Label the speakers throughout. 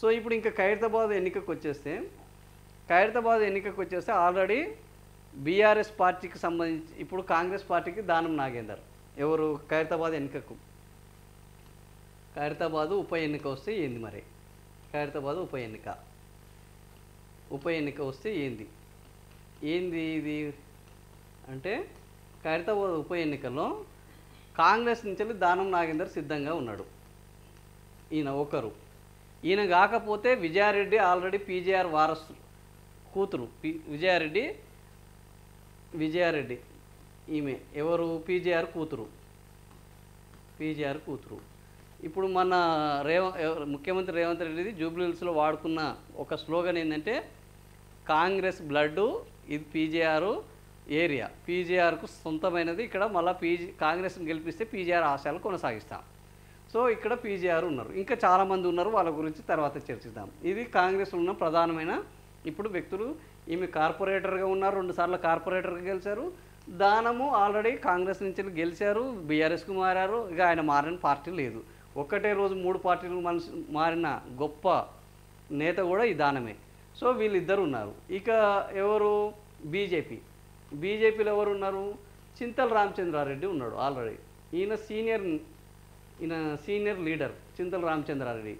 Speaker 1: So ఇప్పుడు ఇంకా ఖైరతాబాద్ ఎన్నికకు వచ్చేస్తే ఆల్రెడీ బీఆర్ఎస్ పార్టీకి సంబంధించి ఇప్పుడు కాంగ్రెస్ పార్టీకి దానం నాగేందర్ ఎవరు ఖైరతాబాద్ ఉప ఎన్నిక వస్తే ఏంది మరి ఖైరతాబాద్ ఉప ఎన్నిక వస్తే ఏంది ఇది అంటే ఖైరతాబాద్ ఉప ఎన్నికల్లో కాంగ్రెస్ నుంచి దానం నాగేందర్ సిద్ధంగా ఉన్నాడు. ఈయన కాకపోతే విజయారెడ్డి ఆల్రెడీ పీజేఆర్ వారసు కూతురు విజయారెడ్డి ఈమె ఎవరు పీజేఆర్ కూతురు. ఇప్పుడు మన ముఖ్యమంత్రి రేవంత్ రెడ్డిది జూబ్లీహిల్స్లో వాడుకున్న ఒక స్లోగన్ ఏంటంటే కాంగ్రెస్ బ్లడ్ ఇది పీజేఆర్ ఏరియా, పీజేఆర్కు సొంతమైనది, ఇక్కడ మళ్ళీ కాంగ్రెస్ని గెలిపిస్తే పీజేఆర్ ఆశయాలు కొనసాగిస్తాం. సో ఇక్కడ పీజేఆర్ ఉన్నారు, ఇంకా చాలామంది ఉన్నారు, వాళ్ళ గురించి తర్వాత చర్చిద్దాం. ఇది కాంగ్రెస్ ఉన్న ప్రధానమైన ఇప్పుడు వ్యక్తులు. ఈమె కార్పొరేటర్గా ఉన్నారు, 2 సార్లు కార్పొరేటర్గా గెలిచారు. దానము ఆల్రెడీ కాంగ్రెస్ నుంచి గెలిచారు, బీఆర్ఎస్కు మారారు. ఇక ఆయన మారిన పార్టీ లేదు, ఒక్కటే రోజు 3 పార్టీలు మారిన గొప్ప నేత కూడా ఈ దానమే. సో వీళ్ళిద్దరు ఉన్నారు. ఇక ఎవరు బీజేపీలో ఎవరు ఉన్నారు? చింతల రామచంద్రారెడ్డి ఉన్నాడు ఆల్రెడీ. ఈయన సీనియర్ లీడర్ చింతల రామచంద్రారెడ్డి.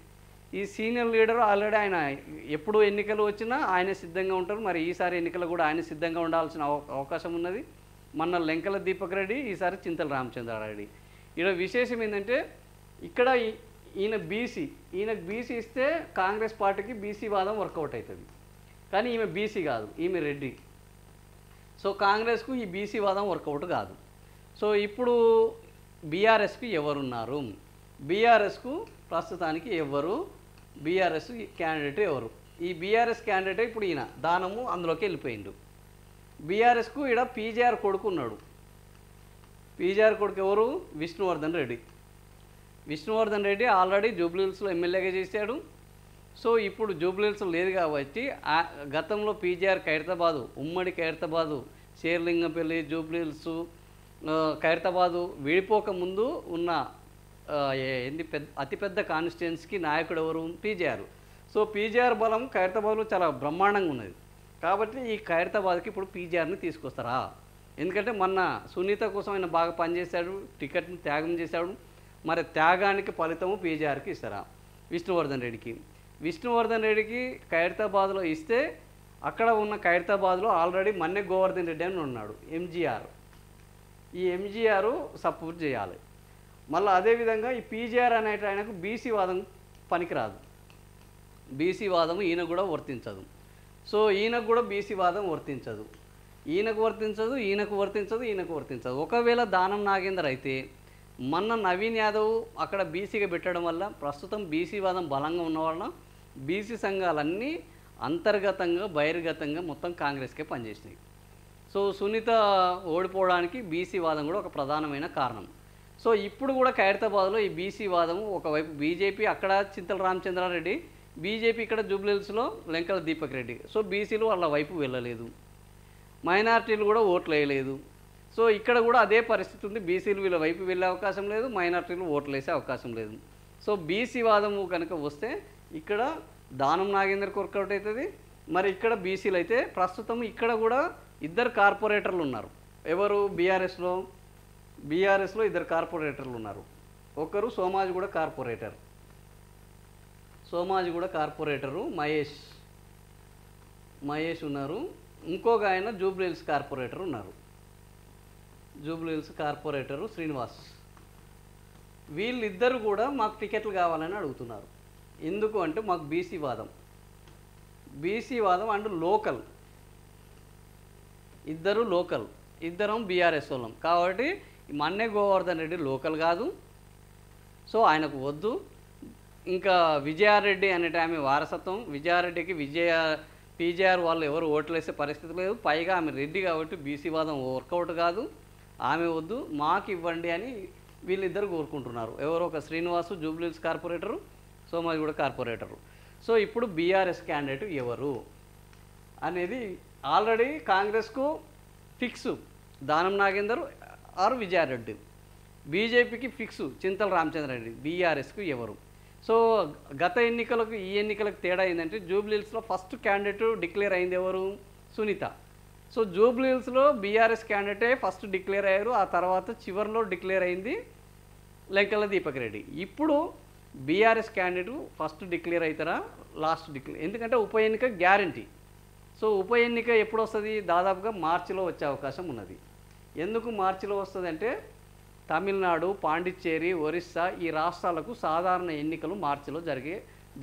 Speaker 1: ఈ సీనియర్ లీడర్ ఆల్రెడీ ఆయన ఎప్పుడు ఎన్నికలు వచ్చినా ఆయనే సిద్ధంగా ఉంటారు. మరి ఈసారి ఎన్నికలు కూడా ఆయన సిద్ధంగా ఉండాల్సిన అవకాశం ఉన్నది. మొన్న లెంకల దీపక్ రెడ్డి, ఈసారి చింతల రామచంద్రారెడ్డి. ఇక్కడ విశేషం ఏంటంటే ఇక్కడ ఈయనకు బీసీ ఇస్తే కాంగ్రెస్ పార్టీకి బీసీ వాదం వర్కౌట్ అవుతుంది. కానీ ఈమె బీసీ కాదు, ఈమె రెడ్డి. సో కాంగ్రెస్కు ఈ బీసీ వాదం వర్కౌట్ కాదు. సో ఇప్పుడు బీఆర్ఎస్కి ఎవరున్నారు? బీఆర్ఎస్కు ప్రస్తుతానికి బీఆర్ఎస్ క్యాండిడేట్ ఎవరు? ఈ బీఆర్ఎస్ క్యాండిడేట్ ఇప్పుడు ఈయన దానము అందులోకి వెళ్ళిపోయిండు. బీఆర్ఎస్కు ఇక్కడ పీజేఆర్ కొడుకు ఉన్నాడు. పీజేఆర్ కొడుకు ఎవరు? విష్ణువర్ధన్ రెడ్డి ఆల్రెడీ జూబ్లీహిల్స్లో ఎమ్మెల్యేగా చేశాడు. సో ఇప్పుడు జూబ్లీహిల్స్ లేదు కాబట్టి గతంలో పీజేఆర్ ఉమ్మడి ఖైరతాబాదు, షేర్లింగంపల్లి, జూబ్లీహిల్స్, ఖైరతాబాదు విడిపోక ముందు ఉన్న అతిపెద్ద కాన్స్టిట్యున్సీకి నాయకుడు ఎవరు? పీజేఆర్. సో పీజేఆర్ బలం ఖైరతాబాద్లో చాలా బ్రహ్మాండంగా ఉన్నది. కాబట్టి ఈ ఖైరతాబాద్కి ఇప్పుడు పీజేఆర్ని తీసుకొస్తారా? ఎందుకంటే మొన్న సునీత కోసం ఆయన బాగా పనిచేశాడు, టికెట్ని త్యాగం చేశాడు. మరి త్యాగానికి ఫలితము పీజేఆర్కి ఇస్తారా? విష్ణువర్ధన్ రెడ్డికి ఖైరతాబాద్లో ఇస్తే అక్కడ ఉన్న ఖైరతాబాద్లో ఆల్రెడీ మన్నె గోవర్ధన్ రెడ్డి అని ఉన్నాడు, ఈ ఎంజీఆర్ సపోర్ట్ చేయాలి. మళ్ళీ అదేవిధంగా ఈ పీజేఆర్ అనేట ఆయనకు బీసీ వాదం పనికిరాదు, బీసీ వాదం ఈయన కూడా వర్తించదు. సో ఈయనకు కూడా బీసీ వాదం వర్తించదు. ఒకవేళ దానం నాగేందర్ అయితే మొన్న నవీన్ యాదవ్ అక్కడ బీసీగా పెట్టడం వల్ల ప్రస్తుతం బీసీ వాదం బలంగా ఉన్న వలన బీసీ సంఘాలన్నీ అంతర్గతంగా బహిర్గతంగా మొత్తం కాంగ్రెస్కే పనిచేసినాయి. సో సునీత ఓడిపోవడానికి బీసీ వాదం కూడా ఒక ప్రధానమైన కారణం. సో ఇప్పుడు కూడా ఖైరతాబాద్లో ఈ బీసీ వాదము ఒకవైపు బీజేపీ అక్కడ చింతల రామచంద్రారెడ్డి, బీజేపీ ఇక్కడ జూబ్లీహిల్స్లో లెంకల దీపక్ రెడ్డి. సో బీసీలు వాళ్ళ వైపు వెళ్ళలేదు, మైనార్టీలు కూడా ఓట్లు వేయలేదు. సో ఇక్కడ కూడా అదే పరిస్థితి ఉంది, బీసీలు వీళ్ళ వైపు వెళ్ళే అవకాశం లేదు, మైనార్టీలు ఓట్లు వేసే అవకాశం లేదు. సో బీసీ వాదము కనుక వస్తే ఇక్కడ దానం నాగేందర్కి వర్కౌట్ అవుతుంది. మరి ఇక్కడ బీసీలు అయితే ప్రస్తుతం ఇక్కడ కూడా 2 కార్పొరేటర్లు ఉన్నారు. ఎవరు? బీఆర్ఎస్లో 2 కార్పొరేటర్లు ఉన్నారు. ఒకరు సోమాజిగూడ కార్పొరేటరు మహేష్ ఉన్నారు. ఇంకొక ఆయన జూబ్లీహిల్స్ కార్పొరేటరు శ్రీనివాస్. వీళ్ళిద్దరు కూడా మాకు టికెట్లు కావాలని అడుగుతున్నారు. ఎందుకు అంటే మాకు బీసీ వాదం అండ్ లోకల్, ఇద్దరం బీఆర్ఎస్ వాళ్ళం కాబట్టి మన్నె గోవర్ధన్ రెడ్డి లోకల్ కాదు. సో ఆయనకు వద్దు. ఇంకా విజయారెడ్డి అనేట ఆమె వారసత్వం, విజయారెడ్డికి పీజేఆర్ వాళ్ళు ఎవరు ఓట్లు వేసే పరిస్థితి లేదు. పైగా ఆమె రెడ్డి కాబట్టి బీసీ వాదం వర్కౌట్ కాదు, ఆమె వద్దు, మాకు ఇవ్వండి అని వీళ్ళిద్దరు కోరుకుంటున్నారు. ఎవరో ఒక Srinivas Jubilee Hills corporator, Somajiguda corporator. So ఇప్పుడు బీఆర్ఎస్ క్యాండిడేట్ ఎవరు అనేది ఆల్రెడీ కాంగ్రెస్కు ఫిక్స్ దానం నాగేందర్ ఆర్ విజయారెడ్డి, బీజేపీకి ఫిక్స్ చింతల రామచంద్రారెడ్డి, బీఆర్ఎస్కు ఎవరు? సో గత ఎన్నికలకు ఈ ఎన్నికలకు తేడా ఏంటంటే జూబ్లీహిల్స్లో ఫస్ట్ క్యాండిడేట్ డిక్లేర్ అయింది ఎవరు? సునీత. సో జూబ్లీహిల్స్లో బీఆర్ఎస్ క్యాండిడేటే ఫస్ట్ డిక్లేర్ అయ్యారు, ఆ తర్వాత చివరిలో డిక్లేర్ అయింది లెంకల దీపక్ రెడ్డి. ఇప్పుడు బీఆర్ఎస్ క్యాండిడేట్ ఫస్ట్ డిక్లేర్ అవుతారా లాస్ట్ డిక్లేర్, ఎందుకంటే ఉప ఎన్నిక గ్యారంటీ. సో ఉప ఎన్నిక ఎప్పుడు వస్తుంది? దాదాపుగా మార్చిలో వచ్చే అవకాశం ఉన్నది. ఎందుకు మార్చిలో వస్తుంది అంటే తమిళనాడు, పాండిచ్చేరి, ఒరిస్సా ఈ రాష్ట్రాలకు సాధారణ ఎన్నికలు మార్చిలో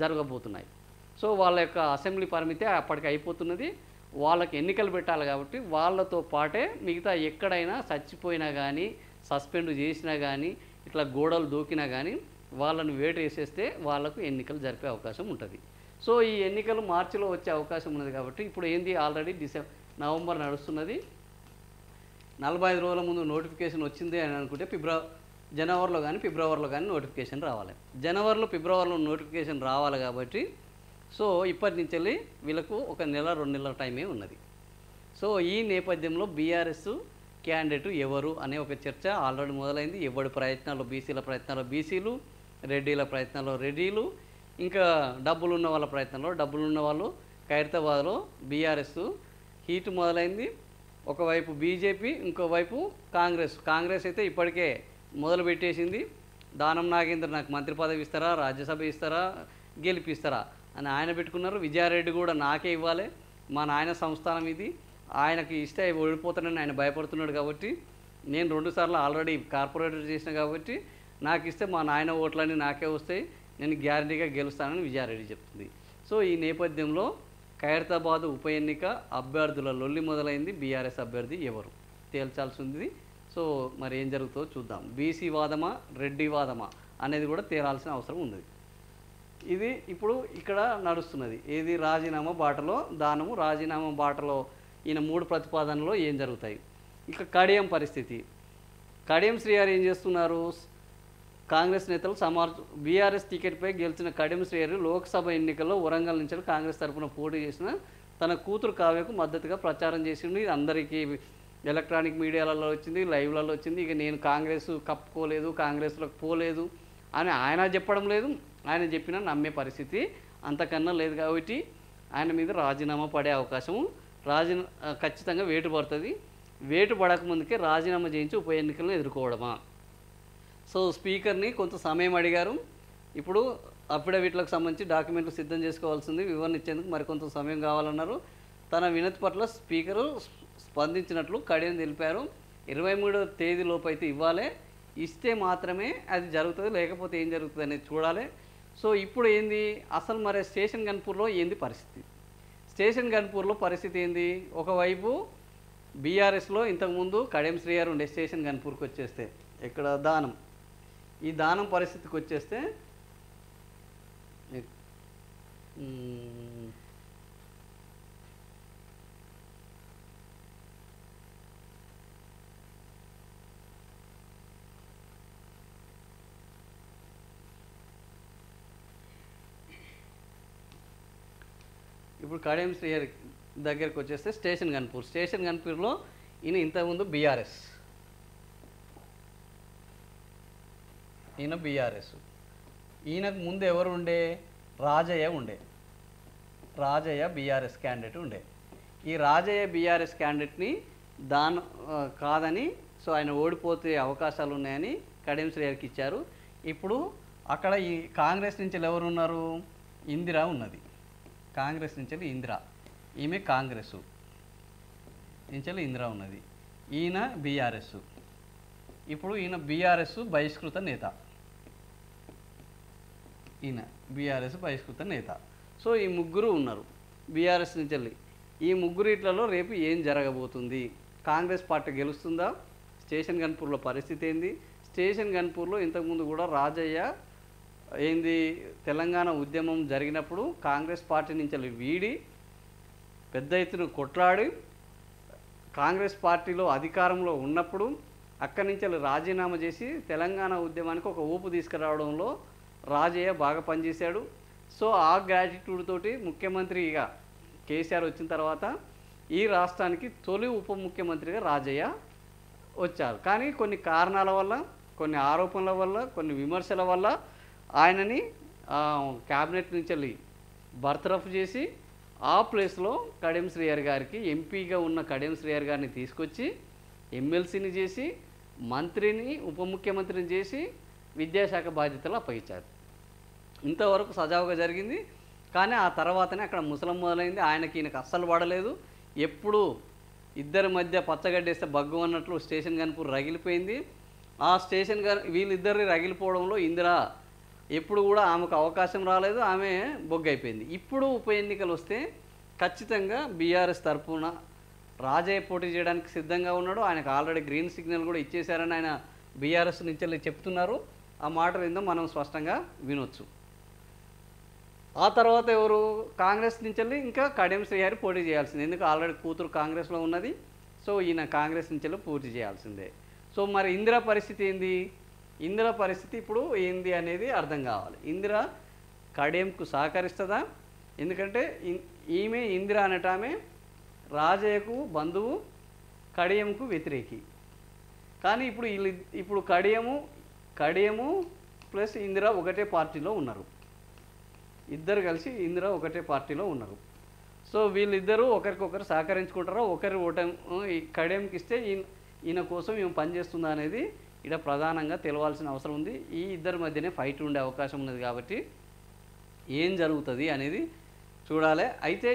Speaker 1: జరగబోతున్నాయి. సో వాళ్ళ యొక్క అసెంబ్లీ పరిమితి అప్పటికి అయిపోతున్నది. వాళ్ళకి ఎన్నికలు పెట్టాలి కాబట్టి వాళ్ళతో పాటే మిగతా ఎక్కడైనా చచ్చిపోయినా కానీ, సస్పెండ్ చేసినా కానీ, ఇట్లా గోడలు దూకినా కానీ వాళ్ళని వేటు వేసేస్తే వాళ్ళకు ఎన్నికలు జరిపే అవకాశం ఉంటుంది. సో ఈ ఎన్నికలు మార్చిలో వచ్చే అవకాశం ఉన్నది కాబట్టి ఇప్పుడు ఏంది, ఆల్రెడీ నవంబర్ నడుస్తున్నది. 45 రోజుల ముందు నోటిఫికేషన్ వచ్చింది అని అనుకుంటే జనవరిలో కానీ ఫిబ్రవరిలో కానీ నోటిఫికేషన్ రావాలి. జనవరిలో ఫిబ్రవరిలో నోటిఫికేషన్ రావాలి కాబట్టి సో ఇప్పటి నుంచి వెళ్ళి వీళ్ళకు ఒక నెల 2 నెలల టైమే ఉన్నది. సో ఈ నేపథ్యంలో బీఆర్ఎస్ క్యాండిడేట్ ఎవరు అనే ఒక చర్చ ఆల్రెడీ మొదలైంది. ఎవడి ప్రయత్నాలు బీసీల ప్రయత్నాలు బీసీలు, రెడ్డిల ప్రయత్నాలు రెడ్డిలు, ఇంకా డబ్బులున్న వాళ్ళ ప్రయత్నంలో డబ్బులున్న వాళ్ళు. ఖైరతాబాద్లో బీఆర్ఎస్ హీట్ మొదలైంది. ఒకవైపు బీజేపీ, ఇంకోవైపు కాంగ్రెస్ అయితే ఇప్పటికే మొదలుపెట్టేసింది. దానం నాగేంద్ర నాకు మంత్రి పదవి ఇస్తారా, రాజ్యసభ ఇస్తారా, గెలిపిస్తారా అని ఆయన పెట్టుకున్నారు. విజయారెడ్డి కూడా నాకే ఇవ్వాలి, మా నాయన సంస్థానం ఇది, ఆయనకి ఇస్తే ఓడిపోతానని ఆయన భయపడుతున్నాడు కాబట్టి నేను 2 సార్లు ఆల్రెడీ కార్పొరేటర్ చేసిన కాబట్టి నాకు ఇస్తే మా నాయన ఓట్లన్నీ నాకే వస్తాయి, నేను గ్యారంటీగా గెలుస్తానని విజయారెడ్డి చెప్తుంది. సో ఈ నేపథ్యంలో ఖైరతాబాద్ ఉప ఎన్నిక అభ్యర్థుల లొల్లి మొదలైంది. బీఆర్ఎస్ అభ్యర్థి ఎవరు తేల్చాల్సి ఉంది. సో మరి ఏం జరుగుతుందో చూద్దాం. బీసీ వాదమా రెడ్డి వాదమా అనేది కూడా తేలాల్సిన అవసరం ఉంది. ఇది ఇప్పుడు ఇక్కడ నడుస్తున్నది. ఏది రాజీనామా బాటలో దానము, రాజీనామా బాటలో ఈయన 3 ప్రతిపాదనలో ఏం జరుగుతాయి. ఇక కడియం పరిస్థితి, కడియం శ్రీహరి ఏం చేస్తున్నారు? కాంగ్రెస్ నేతలు బీఆర్ఎస్ టికెట్పై గెలిచిన కడియం శ్రీహరి లోక్సభ ఎన్నికల్లో వరంగల్ నుంచి కాంగ్రెస్ తరఫున పోటీ చేసిన తన కూతురు కావ్యకు మద్దతుగా ప్రచారం చేసిండు. ఇది అందరికీ ఎలక్ట్రానిక్ మీడియాలలో వచ్చింది, లైవ్లలో వచ్చింది. ఇక నేను కాంగ్రెస్ కప్పుకోలేదు, కాంగ్రెస్లోకి పోలేదు అని ఆయన చెప్పడం లేదు, ఆయన చెప్పినా నమ్మే పరిస్థితి అంతకన్నా లేదు. కాబట్టి ఆయన మీద రాజీనామా పడే అవకాశము ఖచ్చితంగా వేటు పడుతుంది. వేటు పడకముందుకే రాజీనామా చేయించి ఉప ఎన్నికలను ఎదుర్కోవడమా? సో స్పీకర్ని కొంత సమయం అడిగారు. ఇప్పుడు అఫిడవిట్లకు సంబంధించి డాక్యుమెంట్లు సిద్ధం చేసుకోవాల్సింది, వివరణ ఇచ్చేందుకు మరికొంత సమయం కావాలన్నారు. తన వినతి పట్ల స్పీకరు స్పందించినట్లు కడియం తెలిపారు. 23వ తేదీలోపు అయితే ఇవ్వాలి, ఇస్తే మాత్రమే అది జరుగుతుంది, లేకపోతే ఏం జరుగుతుంది అనేది చూడాలి. సో ఇప్పుడు ఏంది అసలు మరి స్టేషన్ గన్పూర్లో ఏంది పరిస్థితి? స్టేషన్ గన్పూర్లో పరిస్థితి ఏంది? ఒకవైపు బీఆర్ఎస్లో ఇంతకుముందు కడియం శ్రీహరి ఉండే స్టేషన్ గన్పూర్కి వచ్చేస్తే ఇక్కడ దానం, ఈ దానం పరిస్థితికి వచ్చేస్తే ఇప్పుడు కడియం శ్రీహరి దగ్గరికి వచ్చేస్తే స్టేషన్ గన్పూర్లో ఈయన ఇంతకుముందు బీఆర్ఎస్, ఈయనకు ముందు ఎవరు ఉండే? రాజయ్య బీఆర్ఎస్ క్యాండిడేట్ ఉండే. ఈ రాజయ్య బీఆర్ఎస్ క్యాండిడేట్ని కాదని, సో ఆయన ఓడిపోతే అవకాశాలు ఉన్నాయని కడియం శ్రీహరికి ఇచ్చారు. ఇప్పుడు అక్కడ ఈ కాంగ్రెస్ నుంచి ఎవరు ఉన్నారు? ఇందిరా ఉన్నది. కాంగ్రెస్ నుంచి ఇందిరా, ఈమె కాంగ్రెస్ నుంచి ఇందిరా ఉన్నది. ఈయన బీఆర్ఎస్. ఇప్పుడు ఈయన బీఆర్ఎస్ బహిష్కృత నేత, సో ఈ ముగ్గురు ఉన్నారు బీఆర్ఎస్ నుంచి. ఈ ముగ్గురిట్లలో రేపు ఏం జరగబోతుంది? కాంగ్రెస్ పార్టీ గెలుస్తుందా? స్టేషన్ గన్పూర్లో పరిస్థితి ఏంది? స్టేషన్ గన్పూర్లో ఇంతకుముందు కూడా రాజయ్య తెలంగాణ ఉద్యమం జరిగినప్పుడు కాంగ్రెస్ పార్టీ నుంచి వీడి పెద్ద ఎత్తున కొట్లాడి కాంగ్రెస్ పార్టీలో అధికారంలో ఉన్నప్పుడు అక్కడి నుంచి రాజీనామా చేసి తెలంగాణ ఉద్యమానికి ఒక ఊపు తీసుకురావడంలో రాజయ్య బాగా పనిచేశాడు. సో ఆ గ్రాటిట్యూడ్ తోటి ముఖ్యమంత్రిగా కేసీఆర్ వచ్చిన తర్వాత ఈ రాష్ట్రానికి తొలి ఉప ముఖ్యమంత్రిగా రాజయ్య వచ్చారు. కానీ కొన్ని కారణాల వల్ల, కొన్ని ఆరోపణల వల్ల, కొన్ని విమర్శల వల్ల ఆయనని క్యాబినెట్ నుంచి వెళ్ళి బర్తరఫ్ చేసి ఆ ప్లేస్లో కడియం శ్రీహరి గారికి ఎంపీగా ఉన్న కడియం శ్రీహరి గారిని తీసుకొచ్చి ఎమ్మెల్సీని చేసి మంత్రిని ఉప ముఖ్యమంత్రిని చేసి విద్యాశాఖ బాధ్యతలు అప్పగించారు. ఇంతవరకు సజావుగా జరిగింది. కానీ ఆ తర్వాతనే అక్కడ ముసలం మొదలైంది. ఈయనకు అస్సలు పడలేదు. ఎప్పుడు ఇద్దరి మధ్య పచ్చగడ్డేస్తే బగ్గు అన్నట్లు స్టేషన్ గన్పూర్ రగిలిపోయింది. ఆ స్టేషన్ వీళ్ళిద్దరి రగిలిపోవడంలో ఇందిర ఎప్పుడు కూడా ఆమెకు అవకాశం రాలేదు, ఆమె బొగ్గైపోయింది. ఇప్పుడు ఉప ఎన్నికలు వస్తే ఖచ్చితంగా బీఆర్ఎస్ తరఫున రాజయ్య పోటీ చేయడానికి సిద్ధంగా ఉన్నాడు. ఆయనకు ఆల్రెడీ గ్రీన్ సిగ్నల్ కూడా ఇచ్చేశారని ఆయన బీఆర్ఎస్ నుంచి చెప్తున్నారు. ఆ మాటలు ఏందో మనం స్పష్టంగా వినొచ్చు. ఆ తర్వాత ఎవరు కాంగ్రెస్ నుంచి ఇంకా కడియం శ్రీహరి పోటీ చేయాల్సిందే. ఎందుకు ఆల్రెడీ కూతురు కాంగ్రెస్లో ఉన్నది. సో ఈయన కాంగ్రెస్ నుంచి పోటీ చేయాల్సిందే. సో మరి ఇందిర పరిస్థితి ఏంది? ఇందిర పరిస్థితి ఇప్పుడు ఏంది అనేది అర్థం కావాలి. ఇందిర కడియంకు సహకరిస్తుందా? ఎందుకంటే ఈమె ఇందిర అనటామె రాజయ్యకు బంధువు, కడియంకు వ్యతిరేకి. కానీ ఇప్పుడు కడియము ప్లస్ ఇందిర ఒకటే పార్టీలో ఉన్నారు. ఇద్దరు కలిసి ఇందిర ఒకటే పార్టీలో ఉన్నారు. సో వీళ్ళిద్దరూ ఒకరికొకరు సహకరించుకుంటారా, ఒకరి ఓటమి కడియంకి ఇస్తే ఈయన కోసం ఈమె పనిచేస్తుందా అనేది ఇక్కడ ప్రధానంగా తెలవాల్సిన అవసరం ఉంది. ఈ ఇద్దరి మధ్యనే ఫైట్ ఉండే అవకాశం ఉన్నది. కాబట్టి ఏం జరుగుతుంది అనేది చూడాలి. అయితే